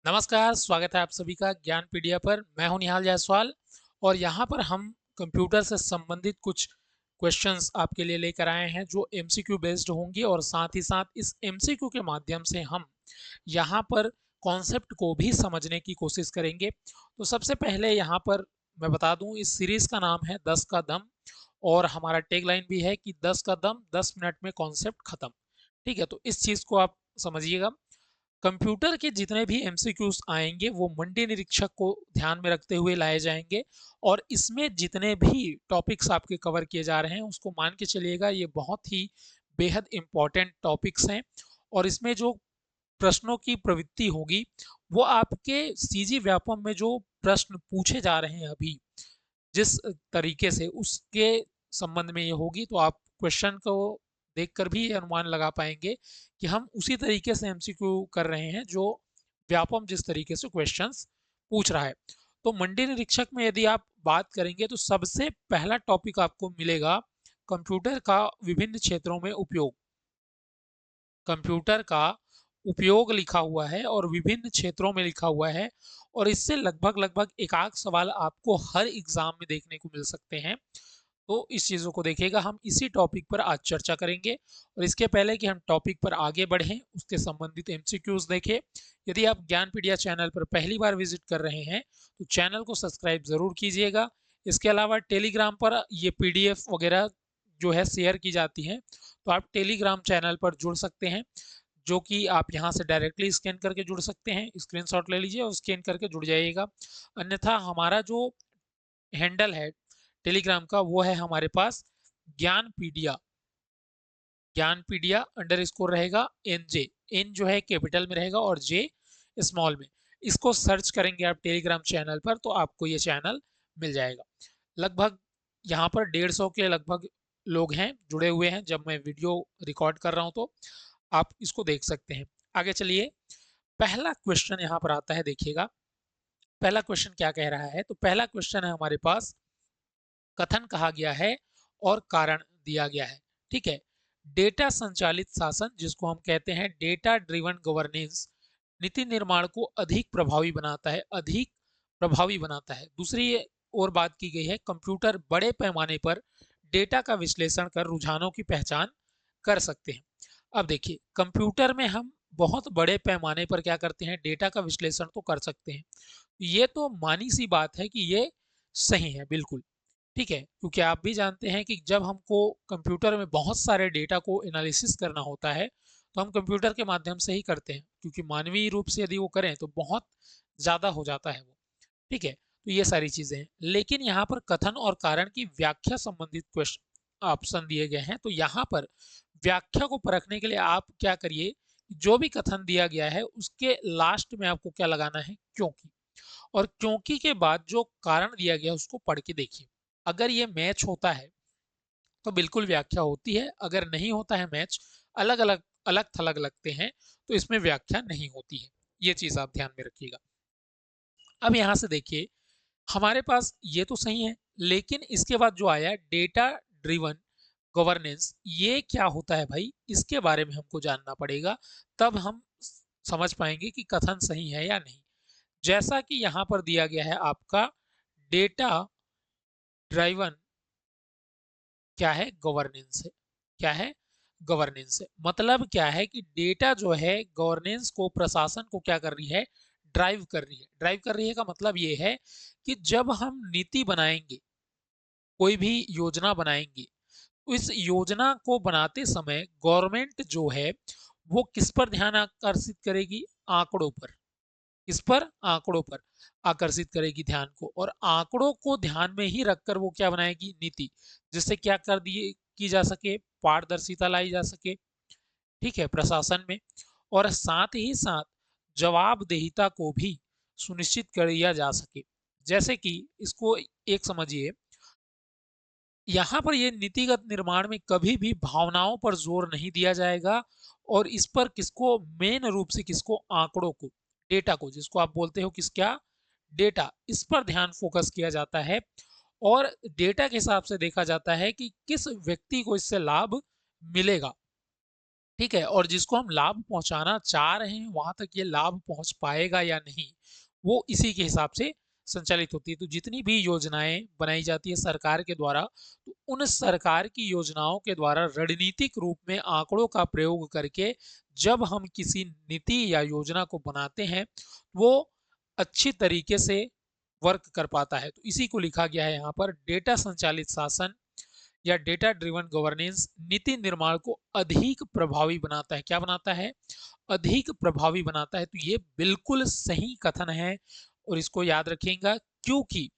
नमस्कार, स्वागत है आप सभी का ज्ञानपीडिया पर। मैं हूं निहाल जायसवाल और यहाँ पर हम कंप्यूटर से संबंधित कुछ क्वेश्चंस आपके लिए लेकर आए हैं जो एमसीक्यू बेस्ड होंगे और साथ ही साथ इस एमसीक्यू के माध्यम से हम यहाँ पर कॉन्सेप्ट को भी समझने की कोशिश करेंगे। तो सबसे पहले यहाँ पर मैं बता दूं, इस सीरीज का नाम है 10 का दम और हमारा टैगलाइन भी है कि 10 का दम 10 मिनट में कॉन्सेप्ट खत्म। ठीक है, तो इस चीज को आप समझिएगा। कंप्यूटर के जितने भी एमसीक्यूज आएंगे वो मंडी निरीक्षक को ध्यान में रखते हुए लाए जाएंगे और इसमें जितने भी टॉपिक्स आपके कवर किए जा रहे हैं उसको मान के चलिएगा, ये बहुत ही बेहद इंपॉर्टेंट टॉपिक्स हैं। और इसमें जो प्रश्नों की प्रवृत्ति होगी वो आपके सीजी व्यापम में जो प्रश्न पूछे जा रहे हैं अभी जिस तरीके से उसके संबंध में ये होगी, तो आप क्वेश्चन को देखकर भी ये अनुमान लगा पाएंगे कि हम उसी तरीके से एमसीक्यू कर रहे हैं जो व्यापम जिस तरीके से क्वेश्चंस पूछ रहा है। तो मंडी निरीक्षक में यदि आप बात करेंगे तो सबसे पहला टॉपिक आपको मिलेगा कंप्यूटर का विभिन्न क्षेत्रों में उपयोग। कंप्यूटर का उपयोग लिखा हुआ है और विभिन्न क्षेत्रों में लिखा हुआ है और इससे लगभग लगभग एक आध सवाल आपको हर एग्जाम में देखने को मिल सकते हैं। तो इस चीज़ों को देखिएगा, हम इसी टॉपिक पर आज चर्चा करेंगे। और इसके पहले कि हम टॉपिक पर आगे बढ़ें उसके संबंधित एमसीक्यूज देखें। यदि आप ज्ञानपीडिया चैनल पर पहली बार विजिट कर रहे हैं तो चैनल को सब्सक्राइब जरूर कीजिएगा। इसके अलावा टेलीग्राम पर ये पीडीएफ वगैरह जो है शेयर की जाती हैं, तो आप टेलीग्राम चैनल पर जुड़ सकते हैं, जो कि आप यहाँ से डायरेक्टली स्कैन करके जुड़ सकते हैं। स्क्रीनशॉट ले लीजिए और स्कैन करके जुड़ जाइएगा। अन्यथा हमारा जो हैंडल है टेलीग्राम का वो है हमारे पास ज्ञानपीडिया। ज्ञानपीडिया अंडर स्कोर रहेगा NJ, एन जो है कैपिटल में रहेगा और जे स्मॉल में। इसको सर्च करेंगे आप टेलीग्राम चैनल पर तो आपको ये चैनल मिल जाएगा। लगभग यहाँ पर 150 के लगभग लोग हैं जुड़े हुए हैं जब मैं वीडियो रिकॉर्ड कर रहा हूँ, तो आप इसको देख सकते हैं। आगे चलिए, पहला क्वेश्चन यहाँ पर आता है, देखिएगा पहला क्वेश्चन क्या कह रहा है। तो पहला क्वेश्चन है हमारे पास, कथन कहा गया है और कारण दिया गया है। ठीक है, डेटा संचालित शासन जिसको हम कहते हैं डेटा ड्रिवन गवर्नेंस नीति निर्माण को अधिक प्रभावी बनाता है, अधिक प्रभावी बनाता है। दूसरी और बात की गई है, कंप्यूटर बड़े पैमाने पर डेटा का विश्लेषण कर रुझानों की पहचान कर सकते हैं। अब देखिए, कंप्यूटर में हम बहुत बड़े पैमाने पर क्या करते हैं, डेटा का विश्लेषण तो कर सकते हैं। ये तो मानी सी बात है कि ये सही है, बिल्कुल ठीक है, क्योंकि आप भी जानते हैं कि जब हमको कंप्यूटर में बहुत सारे डेटा को एनालिसिस करना होता है तो हम कंप्यूटर के माध्यम से ही करते हैं, क्योंकि मानवीय रूप से यदि वो करें तो बहुत ज़्यादा हो जाता है वो। ठीक है, तो ये सारी चीज़ें हैं। लेकिन यहाँ पर कथन और कारण की व्याख्या संबंधित क्वेश्चन ऑप्शन दिए गए हैं, तो यहाँ पर व्याख्या को परखने के लिए आप क्या करिए, जो भी कथन दिया गया है उसके लास्ट में आपको क्या लगाना है, क्योंकि। और क्योंकि के बाद जो कारण दिया गया उसको पढ़ के देखिए। अगर ये मैच होता है तो बिल्कुल व्याख्या होती है, अगर नहीं होता है मैच, अलग अलग अलग थलग लगते हैं, तो इसमें व्याख्या नहीं होती है। ये चीज आप ध्यान में रखिएगा। अब यहां से देखिए, हमारे पास ये तो सही है, लेकिन इसके बाद जो आया डेटा ड्रिवन गवर्नेंस, ये क्या होता है भाई, इसके बारे में हमको जानना पड़ेगा, तब हम समझ पाएंगे कि कथन सही है या नहीं। जैसा कि यहां पर दिया गया है आपका, डेटा ड्राइवन क्या है, गवर्नेंस है। क्या है, गवर्नेंस है। मतलब क्या है कि डेटा जो है गवर्नेंस को, प्रशासन को क्या कर रही है, ड्राइव कर रही है। ड्राइव कर रही है का मतलब ये है कि जब हम नीति बनाएंगे, कोई भी योजना बनाएंगे, तो इस योजना को बनाते समय गवर्नमेंट जो है वो किस पर ध्यान आकर्षित करेगी, आंकड़ों पर। किस पर, आंकड़ों पर आकर्षित करेगी ध्यान को, और आंकड़ों को ध्यान में ही रखकर वो क्या बनाएगी, नीति, जिससे क्या कर दिए की जा सके, पारदर्शिता लाई जा सके। ठीक है, प्रशासन में। और साथ ही साथ जवाबदेहिता को भी सुनिश्चित किया जा सके। जैसे कि इसको एक समझिए, यहाँ पर ये नीतिगत निर्माण में कभी भी भावनाओं पर जोर नहीं दिया जाएगा, और इस पर किसको, मेन रूप से किसको, आंकड़ों को, डेटा को, जिसको आप बोलते हो किस, क्या, डेटा, इस पर ध्यान फोकस किया जाता है। और डेटा के हिसाब से देखा जाता है कि किस व्यक्ति को इससे लाभ मिलेगा। ठीक है, और जिसको हम लाभ पहुंचाना चाह रहे हैं वहां तक ये लाभ पहुंच पाएगा या नहीं, वो इसी के हिसाब से संचालित होती है। तो जितनी भी योजनाएं बनाई जाती है सरकार के द्वारा, तो उन सरकार की योजनाओं के द्वारा रणनीतिक रूप में आंकड़ों का प्रयोग करके जब हम किसी नीति या योजना को बनाते हैं, वो अच्छी तरीके से वर्क कर पाता है। तो इसी को लिखा गया है यहाँ पर, डेटा संचालित शासन या डेटा ड्रिवन गवर्नेंस नीति निर्माण को अधिक प्रभावी बनाता है। क्या बनाता है? अधिक प्रभावी बनाता है। तो ये बिल्कुल सही कथन है और इसको याद रखिएगा। क्योंकि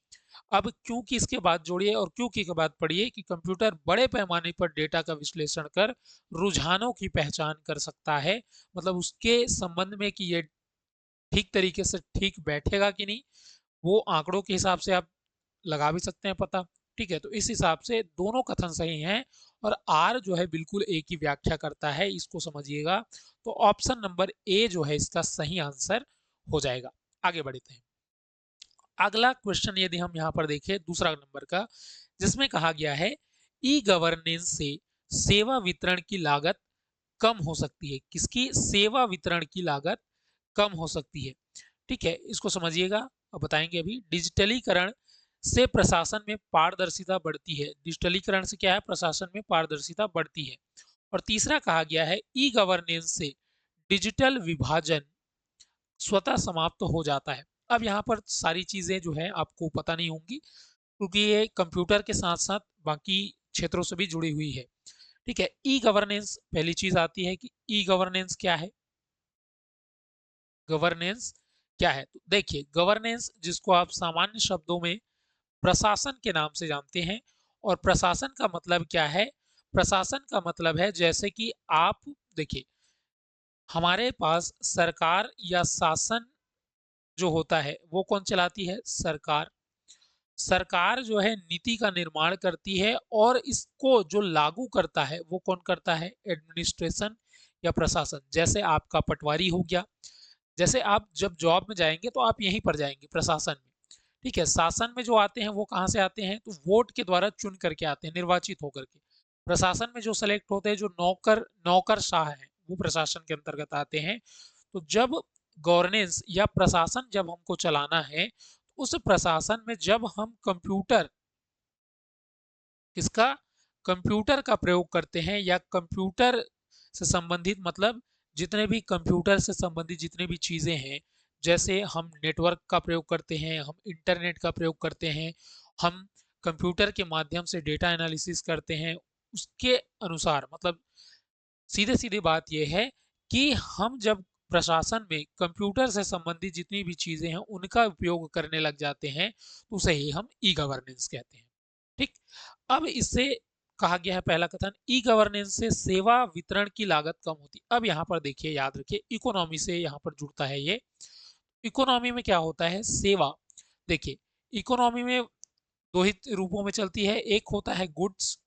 अब क्योंकि इसके बाद जोड़िए और क्योंकि के बाद पढ़िए कि कंप्यूटर बड़े पैमाने पर डेटा का विश्लेषण कर रुझानों की पहचान कर सकता है, मतलब उसके संबंध में कि ये ठीक तरीके से ठीक बैठेगा कि नहीं, वो आंकड़ों के हिसाब से आप लगा भी सकते हैं पता। ठीक है, तो इस हिसाब से दोनों कथन सही हैं और आर जो है बिल्कुल ए की व्याख्या करता है, इसको समझिएगा। तो ऑप्शन नंबर ए जो है इसका सही आंसर हो जाएगा। आगे बढ़ते हैं। अगला क्वेश्चन यदि हम यहाँ पर देखें दूसरा नंबर का, जिसमें कहा गया है ई गवर्नेंस से सेवा वितरण की लागत कम हो सकती है। किसकी? सेवा वितरण की लागत कम हो सकती है। ठीक है, इसको समझिएगा, अब बताएंगे। अभी डिजिटलीकरण से प्रशासन में पारदर्शिता बढ़ती है। डिजिटलीकरण से क्या है? प्रशासन में पारदर्शिता बढ़ती है। और तीसरा कहा गया है ई गवर्नेंस से डिजिटल विभाजन स्वतः समाप्त हो जाता है। अब यहाँ पर सारी चीजें जो है आपको पता नहीं होंगी, क्योंकि ये कंप्यूटर के साथ साथ बाकी क्षेत्रों से भी जुड़ी हुई है। ठीक है, ई गवर्नेंस पहली चीज आती है कि ई गवर्नेंस क्या है। गवर्नेंस क्या है? तो देखिए, गवर्नेंस जिसको आप सामान्य शब्दों में प्रशासन के नाम से जानते हैं, और प्रशासन का मतलब क्या है? प्रशासन का मतलब है जैसे कि आप देखिए, हमारे पास सरकार या शासन जो होता है वो कौन चलाती है? सरकार। सरकार जो है नीति का निर्माण करती है और इसको जो लागू करता है वो कौन करता है? एडमिनिस्ट्रेशन या प्रशासन। जैसे आपका पटवारी हो गया, जैसे आप जब जॉब में जाएंगे तो आप यहीं पर जाएंगे प्रशासन में। ठीक है, शासन में जो आते हैं वो कहाँ से आते हैं? तो वोट के द्वारा चुन करके आते हैं, निर्वाचित होकर के। प्रशासन में जो सेलेक्ट होते हैं, जो नौकरशाह हैं, वो प्रशासन के अंतर्गत आते हैं। तो जब गवर्नेंस या प्रशासन जब हमको चलाना है, तो उस प्रशासन में जब हम कंप्यूटर, किसका? कंप्यूटर का प्रयोग करते हैं, या कंप्यूटर से संबंधित मतलब जितने भी कंप्यूटर से संबंधित जितने भी चीजें हैं, जैसे हम नेटवर्क का प्रयोग करते हैं, हम इंटरनेट का प्रयोग करते हैं, हम कंप्यूटर के माध्यम से डेटा एनालिसिस करते हैं, उसके अनुसार मतलब सीधे सीधे बात यह है कि हम जब प्रशासन में कंप्यूटर से संबंधित जितनी भी चीजें हैं उनका उपयोग करने लग जाते हैं, तो उसे ही हम ई गवर्नेंस कहते हैं। ठीक, अब इससे कहा गया है पहला कथन, ई गवर्नेंस से सेवा वितरण की लागत कम होती। अब यहाँ पर देखिए, याद रखिए, इकोनॉमी से यहाँ पर जुड़ता है ये। इकोनॉमी में क्या होता है? सेवा। देखिए, इकोनॉमी में दो ही रूपों में चलती है, एक होता है गुड्स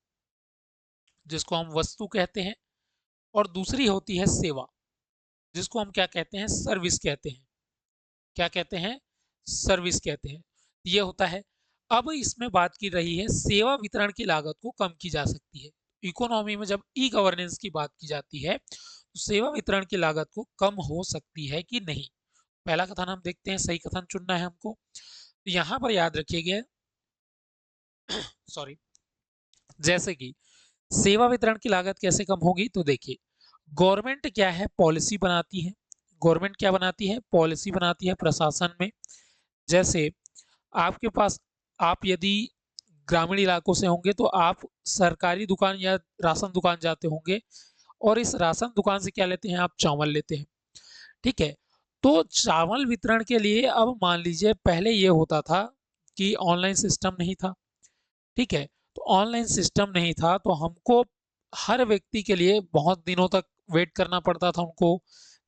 जिसको हम वस्तु कहते हैं, और दूसरी होती है सेवा जिसको हम क्या कहते हैं? सर्विस कहते हैं। क्या कहते हैं? सर्विस कहते हैं। ये होता है। अब इसमें बात की रही है सेवा वितरण की लागत को कम की जा सकती है। इकोनॉमी में जब ई गवर्नेंस की बात की जाती है तो सेवा वितरण की लागत को कम हो सकती है कि नहीं। पहला कथन हम देखते हैं, सही कथन चुनना है हमको। तो यहां पर याद रखिएगा, सॉरी, जैसे कि सेवा वितरण की लागत कैसे कम होगी? तो देखिए, गवर्नमेंट क्या है? पॉलिसी बनाती है। गवर्नमेंट क्या बनाती है? पॉलिसी बनाती है प्रशासन में। जैसे आपके पास, आप यदि ग्रामीण इलाकों से होंगे तो आप सरकारी दुकान या राशन दुकान जाते होंगे, और इस राशन दुकान से क्या लेते हैं? आप चावल लेते हैं। ठीक है, तो चावल वितरण के लिए अब मान लीजिए पहले ये होता था कि ऑनलाइन सिस्टम नहीं था। ठीक है, तो ऑनलाइन सिस्टम नहीं था तो हमको हर व्यक्ति के लिए बहुत दिनों तक वेट करना पड़ता था, उनको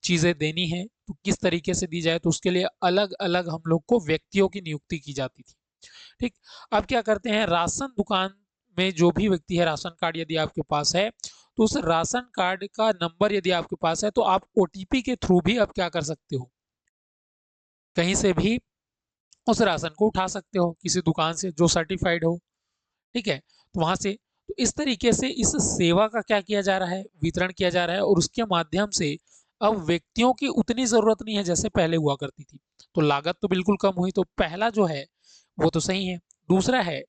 चीजें देनी है तो किस तरीके से दी जाए, तो उसके लिए अलग अलग हम लोग को व्यक्तियों की नियुक्ति की जाती थी। ठीक, अब क्या करते हैं? राशन दुकान में जो भी व्यक्ति है, राशन कार्ड यदि आपके पास है तो उस राशन कार्ड का नंबर यदि आपके पास है तो आप ओटीपी के थ्रू भी अब क्या कर सकते हो? कहीं से भी उस राशन को उठा सकते हो, किसी दुकान से जो सर्टिफाइड हो। ठीक है, तो वहां से तो इस तरीके से इस सेवा का क्या किया जा रहा है, वितरण किया जा रहा है, और उसके माध्यम से अब व्यक्तियों की उतनी जरूरत नहीं है जैसे पहले हुआ करती थी। तो लागत तो बिल्कुल कम हुई, तो पहला जो है वो तो सही है। दूसरा है,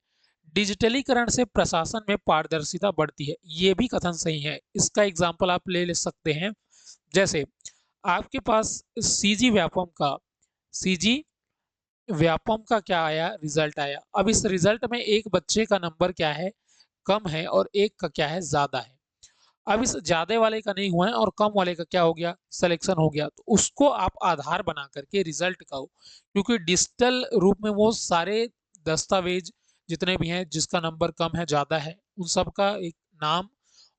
डिजिटलीकरण से प्रशासन में पारदर्शिता बढ़ती है, ये भी कथन सही है। इसका एग्जाम्पल आप ले सकते हैं, जैसे आपके पास सीजी व्यापम का सीजी व्यापम का क्या आया, रिजल्ट आया। अब इस रिजल्ट में एक बच्चे का नंबर क्या है, कम है, और एक का क्या है, ज्यादा है। अब इस ज्यादा वाले का नहीं हुआ है और कम वाले का क्या हो गया, सिलेक्शन हो गया। तो उसको आप आधार बना करके रिजल्ट का हो, क्योंकि डिजिटल रूप में वो सारे दस्तावेज जितने भी हैं जिसका नंबर कम है ज्यादा है, उन सब का एक नाम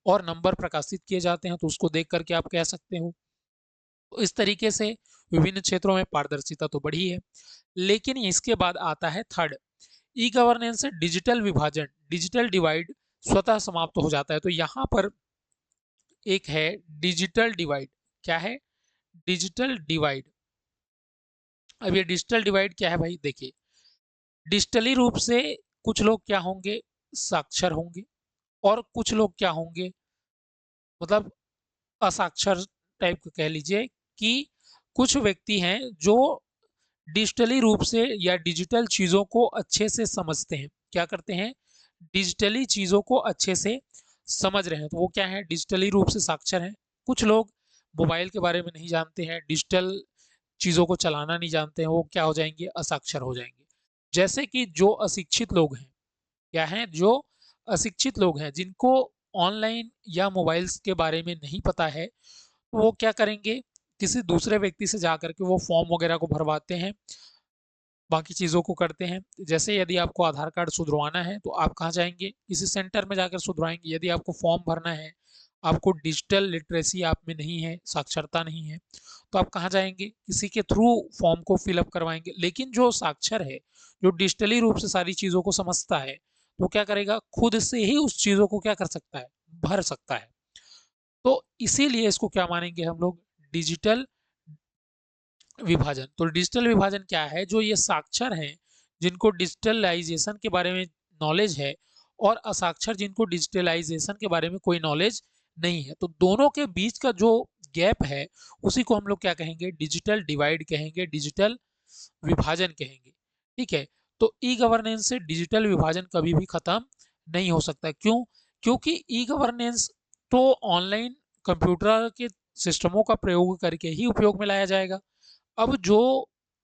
और नंबर प्रकाशित किए जाते हैं, तो उसको देख करके आप कह सकते हो। तो इस तरीके से विभिन्न क्षेत्रों में पारदर्शिता तो बढ़ी है। लेकिन इसके बाद आता है थर्ड, ई गवर्नेंस से डिजिटल विभाजन, डिजिटल डिवाइड स्वतः समाप्त हो जाता है। तो यहाँ पर एक है डिजिटल डिवाइड। क्या है, डिजिटल डिवाइड। अब ये डिजिटल डिवाइड क्या है भाई, देखिए, डिजिटली रूप से कुछ लोग क्या होंगे, साक्षर होंगे, और कुछ लोग क्या होंगे, मतलब असाक्षर टाइप का कह लीजिए, कि कुछ व्यक्ति हैं जो डिजिटली रूप से या डिजिटल चीजों को अच्छे से समझते हैं। क्या करते हैं, डिजिटली चीजों को अच्छे से समझ रहे हैं, तो वो क्या है, डिजिटली रूप से साक्षर हैं। कुछ लोग मोबाइल के बारे में नहीं जानते हैं, डिजिटल चीजों को चलाना नहीं जानते हैं, वो क्या हो जाएंगे, असाक्षर हो जाएंगे। जैसे कि जो अशिक्षित लोग हैं, क्या हैं, जो अशिक्षित लोग हैं जिनको ऑनलाइन या मोबाइल्स के बारे में नहीं पता है, तो वो क्या करेंगे, किसी दूसरे व्यक्ति से जाकर के वो फॉर्म वगैरह को भरवाते हैं, बाकी चीज़ों को करते हैं। जैसे यदि आपको आधार कार्ड सुधरवाना है तो आप कहाँ जाएंगे, किसी सेंटर में जाकर सुधरवाएंगे। यदि आपको फॉर्म भरना है, आपको डिजिटल लिटरेसी आप में नहीं है, साक्षरता नहीं है, तो आप कहाँ जाएंगे, किसी के थ्रू फॉर्म को फिलअप करवाएंगे। लेकिन जो साक्षर है, जो डिजिटली रूप से सारी चीज़ों को समझता है, तो क्या करेगा, खुद से ही उस चीज़ों को क्या कर सकता है, भर सकता है। तो इसीलिए इसको क्या मानेंगे हम लोग, डिजिटल विभाजन। तो डिजिटल विभाजन क्या है, जो ये साक्षर हैं जिनको डिजिटलाइजेशन के बारे में नॉलेज है, और असाक्षर जिनको डिजिटलाइजेशन के बारे में कोई नॉलेज नहीं है, तो दोनों के बीच का जो गैप है उसी को हम लोग क्या कहेंगे, डिजिटल डिवाइड कहेंगे, डिजिटल विभाजन कहेंगे। ठीक है। तो ई गवर्नेंस से डिजिटल विभाजन कभी भी खत्म नहीं हो सकता। क्यों, क्योंकि ई गवर्नेंस तो ऑनलाइन कंप्यूटर के सिस्टमों का प्रयोग करके ही उपयोग में लाया जाएगा। अब जो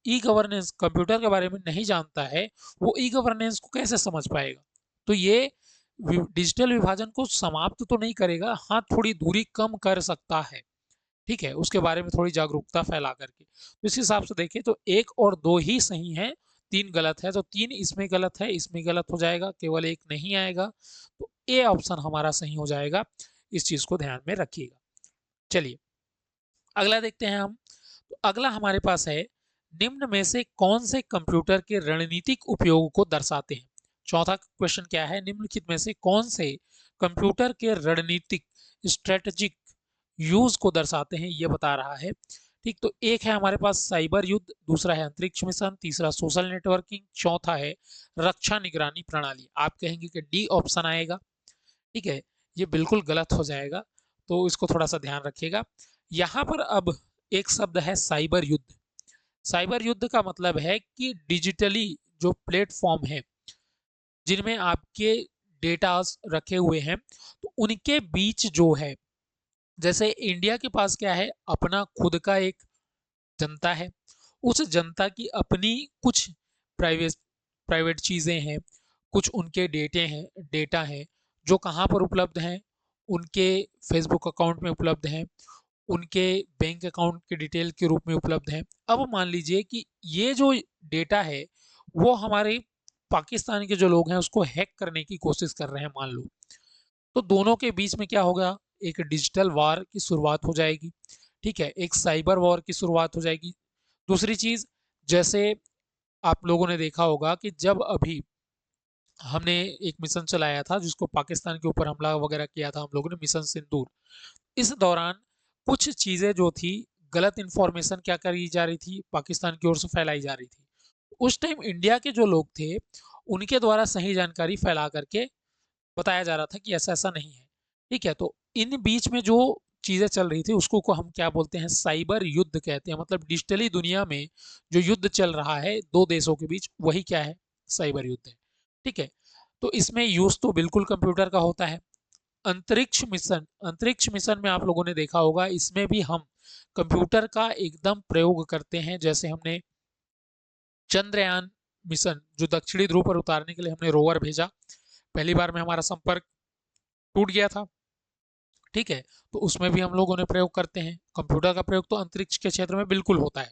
ई गवर्नेंस कंप्यूटर के बारे में नहीं जानता है, वो ई गवर्नेंस को कैसे समझ पाएगा। तो ये डिजिटल विभाजन को समाप्त तो नहीं करेगा, हाँ थोड़ी दूरी कम कर सकता है। ठीक है, उसके बारे में थोड़ी जागरूकता फैला करके। तो इस हिसाब से देखें तो एक और दो ही सही है, तीन गलत है। तो तीन इसमें गलत है, इसमें गलत हो जाएगा, केवल एक नहीं आएगा। तो ए ऑप्शन हमारा सही हो जाएगा। इस चीज को ध्यान में रखिएगा। चलिए अगला देखते हैं हम। तो अगला हमारे पास है, निम्न में से कौन से कंप्यूटर के रणनीतिक उपयोग को दर्शाते हैं। चौथा क्वेश्चन क्या है, निम्नलिखित में से कौन से कंप्यूटर के रणनीतिक स्ट्रेटेजिक यूज को दर्शाते हैं, ये बता रहा है। ठीक, तो एक है हमारे पास साइबर युद्ध, दूसरा है अंतरिक्ष मिशन, तीसरा सोशल नेटवर्किंग, चौथा है रक्षा निगरानी प्रणाली। आप कहेंगे कि डी ऑप्शन आएगा। ठीक है, ये बिल्कुल गलत हो जाएगा, तो इसको थोड़ा सा ध्यान रखिएगा। यहाँ पर अब एक शब्द है साइबर युद्ध। साइबर युद्ध का मतलब है कि डिजिटली जो प्लेटफॉर्म है जिनमें आपके डेटा रखे हुए हैं, तो उनके बीच जो है, जैसे इंडिया के पास क्या है, अपना खुद का एक जनता है, उस जनता की अपनी कुछ प्राइवेट प्राइवेट चीज़ें हैं, कुछ उनके डेटा हैं जो कहाँ पर उपलब्ध हैं, उनके फेसबुक अकाउंट में उपलब्ध हैं, उनके बैंक अकाउंट के डिटेल के रूप में उपलब्ध हैं। अब मान लीजिए कि ये जो डेटा है वो हमारे पाकिस्तान के जो लोग हैं उसको हैक करने की कोशिश कर रहे हैं, मान लो। तो दोनों के बीच में क्या होगा, एक डिजिटल वार की शुरुआत हो जाएगी। ठीक है, एक साइबर वॉर की शुरुआत हो जाएगी। दूसरी चीज, जैसे आप लोगों ने देखा होगा कि जब अभी हमने एक मिशन चलाया था जिसको पाकिस्तान के ऊपर हमला वगैरह किया था हम लोगों ने, मिशन सिंदूर, इस दौरान कुछ चीजें जो थी, गलत इंफॉर्मेशन क्या करी जा रही थी, पाकिस्तान की ओर से फैलाई जा रही थी। उस टाइम इंडिया के जो लोग थे उनके द्वारा सही जानकारी फैला करके बताया जा रहा था कि ऐसा ऐसा नहीं है। ठीक है, तो इन बीच में जो चीजें चल रही थी उसको को हम क्या बोलते हैं, साइबर युद्ध कहते हैं। मतलब डिजिटली दुनिया में जो युद्ध चल रहा है दो देशों के बीच, वही क्या है, साइबर युद्ध है। ठीक है, तो इसमें यूज तो बिल्कुल कंप्यूटर का होता है। अंतरिक्ष मिशन में आप लोगों ने देखा होगा, इसमें भी हम कंप्यूटर का एकदम प्रयोग करते हैं। जैसे हमने चंद्रयान मिशन, जो दक्षिणी ध्रुव पर उतारने के लिए हमने रोवर भेजा, पहली बार में हमारा संपर्क टूट गया था। ठीक है, तो उसमें भी हम लोगों ने प्रयोग करते हैं। कंप्यूटर का प्रयोग तो अंतरिक्ष के क्षेत्र में बिल्कुल होता है।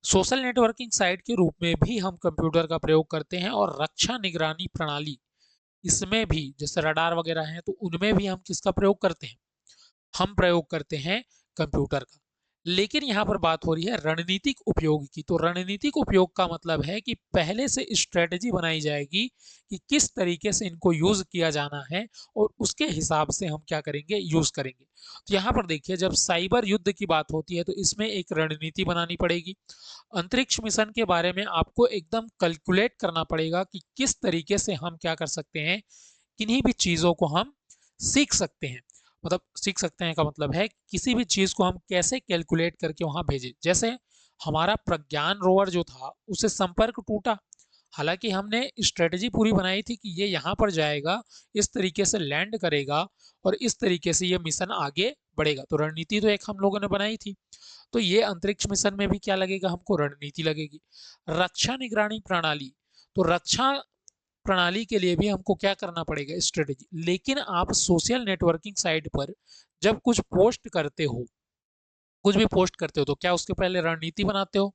सोशल नेटवर्किंग साइट के रूप में भी हम कंप्यूटर का प्रयोग करते हैं, और रक्षा निगरानी प्रणाली, इसमें भी जैसे रडार वगैरह हैं, तो उनमें भी हम किसका प्रयोग करते हैं, हम प्रयोग करते हैं कंप्यूटर का। लेकिन यहाँ पर बात हो रही है रणनीतिक उपयोग की। तो रणनीतिक उपयोग का मतलब है कि पहले से स्ट्रेटेजी बनाई जाएगी कि किस तरीके से इनको यूज किया जाना है, और उसके हिसाब से हम क्या करेंगे, यूज करेंगे। तो यहाँ पर देखिए, जब साइबर युद्ध की बात होती है तो इसमें एक रणनीति बनानी पड़ेगी। अंतरिक्ष मिशन के बारे में आपको एकदम कैलकुलेट करना पड़ेगा कि किस तरीके से हम क्या कर सकते हैं, किन्हीं भी चीजों को हम सीख सकते हैं। मतलब सीख सकते हैं का मतलब है किसी भी चीज को हम कैसे कैलकुलेट करके वहां भेजें। जैसे हमारा प्रज्ञान रोवर जो था, उसे संपर्क टूटा। हालांकि हमने स्ट्रेटजी पूरी बनाई थी कि ये यहाँ पर जाएगा, इस तरीके से लैंड करेगा, और इस तरीके से ये मिशन आगे बढ़ेगा। तो रणनीति तो एक हम लोगों ने बनाई थी। तो ये अंतरिक्ष मिशन में भी क्या लगेगा, हमको रणनीति लगेगी। रक्षा निगरानी प्रणाली, तो रक्षा प्रणाली के लिए भी हमको क्या करना पड़ेगा, स्ट्रेटेजी। लेकिन आप सोशल नेटवर्किंग साइट पर जब कुछ पोस्ट करते हो, कुछ भी पोस्ट करते हो, तो क्या उसके पहले रणनीति बनाते हो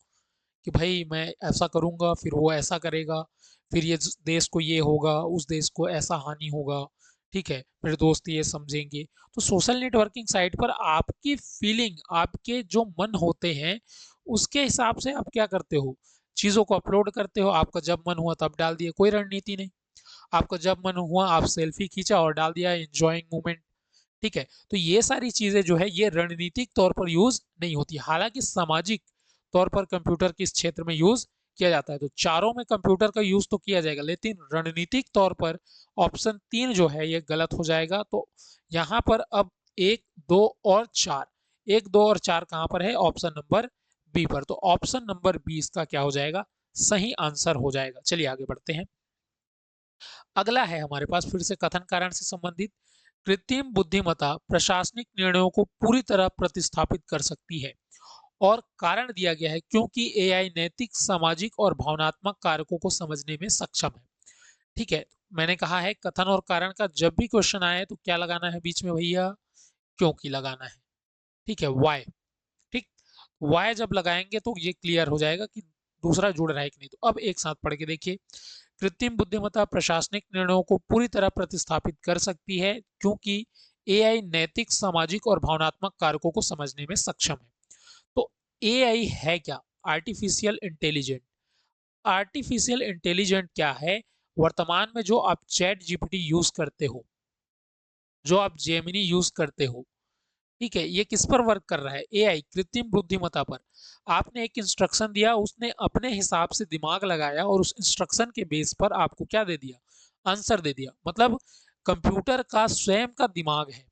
कि भाई मैं ऐसा करूंगा, फिर वो ऐसा करेगा, फिर ये देश को ये होगा, उस देश को ऐसा हानि होगा, ठीक है, फिर दोस्त ये समझेंगे। तो सोशल नेटवर्किंग साइट पर आपकी फीलिंग, आपके जो मन होते हैं, उसके हिसाब से आप क्या करते हो, चीजों को अपलोड करते हो। आपका जब मन हुआ तब डाल दिए, कोई रणनीति नहीं। आपका जब मन हुआ आप सेल्फी खींचा और डाल दिया, एंजॉइंग मोमेंट। ठीक है, तो ये सारी चीजें जो है ये रणनीतिक तौर पर यूज नहीं होती। हालांकि सामाजिक तौर पर कंप्यूटर किस क्षेत्र में यूज किया जाता है, तो चारों में कंप्यूटर का यूज तो किया जाएगा, लेकिन रणनीतिक तौर पर ऑप्शन 3 जो है ये गलत हो जाएगा। तो यहाँ पर अब 1, 2 और 4, 1, 2 और 4 कहाँ पर है, ऑप्शन नंबर बी पर। तो ऑप्शन नंबर 20 का क्या हो जाएगा, सही आंसर हो जाएगा। चलिए आगे बढ़ते हैं। अगला है हमारे पास फिर से कथन कारण से संबंधित। कृत्रिम बुद्धिमत्ता प्रशासनिक निर्णयों को पूरी तरह प्रतिस्थापित कर सकती है, और कारण दिया गया है क्योंकि एआई नैतिक, सामाजिक और भावनात्मक कारकों को समझने में सक्षम है। ठीक है, मैंने कहा है कथन और कारण का जब भी क्वेश्चन आए तो क्या लगाना है बीच में भैया, क्योंकि लगाना है। ठीक है, वाई। ठीक, वाई जब लगाएंगे तो ये क्लियर हो जाएगा कि दूसरा जुड़ रहा है कि नहीं। तो अब एक साथ पढ़ के देखिए। कृत्रिम बुद्धिमत्ता प्रशासनिक निर्णयों को पूरी तरह प्रतिस्थापित कर सकती है क्योंकि एआई नैतिक, सामाजिक और भावनात्मक कारकों को समझने में सक्षम है। तो एआई है क्या, आर्टिफिशियल इंटेलिजेंट। आर्टिफिशियल इंटेलिजेंट क्या है, वर्तमान में जो आप चैट जीपीटी यूज करते हो, जो आप जेमिनी यूज करते हो, ठीक है, ये किस पर वर्क कर रहा है, एआई, कृत्रिम बुद्धिमत्ता पर। आपने एक इंस्ट्रक्शन दिया, उसने अपने हिसाब से दिमाग लगाया और उस इंस्ट्रक्शन के बेस पर आपको क्या दे दिया, आंसर दे दिया। मतलब कंप्यूटर का स्वयं का दिमाग है,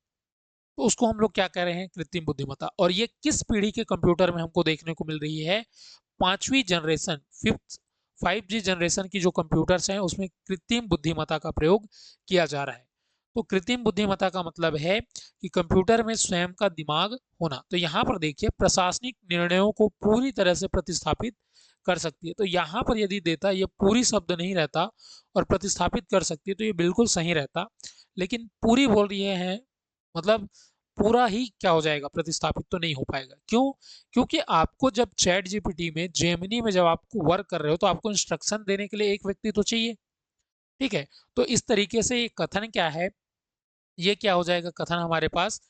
तो उसको हम लोग क्या कह रहे हैं, कृत्रिम बुद्धिमत्ता। और ये किस पीढ़ी के कंप्यूटर में हमको देखने को मिल रही है, 5वीं जनरेशन, 5G जनरेशन की जो कंप्यूटर्स हैं उसमें कृत्रिम बुद्धिमत्ता का प्रयोग किया जा रहा है। तो कृत्रिम बुद्धिमत्ता का मतलब है कि कंप्यूटर में स्वयं का दिमाग होना। तो यहाँ पर देखिए, प्रशासनिक निर्णयों को पूरी तरह से प्रतिस्थापित कर सकती है। तो यहाँ पर यदि देता ये पूरी शब्द नहीं रहता और प्रतिस्थापित कर सकती है तो ये बिल्कुल सही रहता, लेकिन पूरी बोल रही है, मतलब पूरा ही क्या हो जाएगा, प्रतिस्थापित तो नहीं हो पाएगा। क्यों, क्योंकि आपको जब चैट जीपीटी में, जेमिनी में जब आपको वर्क कर रहे हो तो आपको इंस्ट्रक्शन देने के लिए एक व्यक्ति तो चाहिए। ठीक है, तो इस तरीके से ये कथन क्या है, ये क्या हो जाएगा, कथन हमारे पास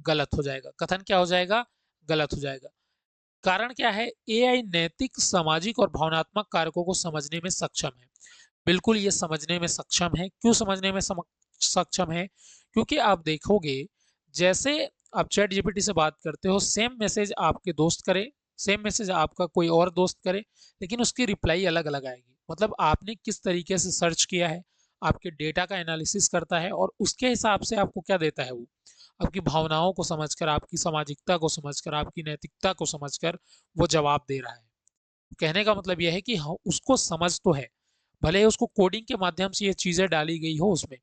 गलत हो जाएगा। कथन क्या हो जाएगा, गलत हो जाएगा। कारण क्या है, एआई नैतिक, सामाजिक और भावनात्मक कारकों को समझने में सक्षम है। बिल्कुल ये समझने में सक्षम है। क्यों समझने में सक्षम है, क्योंकि आप देखोगे जैसे आप चैट जीपीटी से बात करते हो, सेम मैसेज आपके दोस्त करे, सेम मैसेज आपका कोई और दोस्त करे, लेकिन उसकी रिप्लाई अलग अलग आएगी। मतलब आपने किस तरीके से सर्च किया है, आपके डेटा का एनालिसिस करता है और उसके हिसाब से आपको क्या देता है, वो आपकी भावनाओं को समझकर, आपकी सामाजिकता को समझकर, आपकी नैतिकता को समझकर वो जवाब दे रहा है। कहने का मतलब यह है कि उसको समझ तो है, भले ही उसको कोडिंग के माध्यम से ये चीजें डाली गई हो उसमें,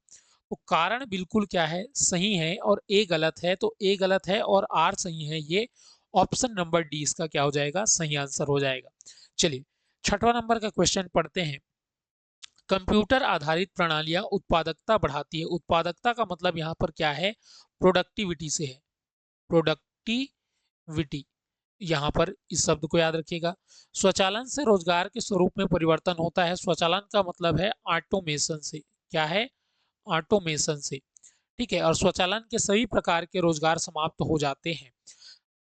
तो कारण बिल्कुल क्या है, सही है और ए गलत है, तो ए गलत है और आर सही है। ये ऑप्शन नंबर डी इसका क्या हो जाएगा, सही आंसर हो जाएगा। चलिए छठवां नंबर का क्वेश्चन पढ़ते हैं। कंप्यूटर आधारित प्रणालियां उत्पादकता बढ़ाती है। उत्पादकता का मतलब यहाँ पर क्या है, प्रोडक्टिविटी से है, प्रोडक्टिविटी। यहाँ पर इस शब्द को याद रखिएगा। स्वचालन से रोजगार के स्वरूप में परिवर्तन होता है। स्वचालन का मतलब है ऑटोमेशन से, क्या है, ऑटोमेशन से, ठीक है। और स्वचालन के सभी प्रकार के रोजगार समाप्त हो जाते हैं।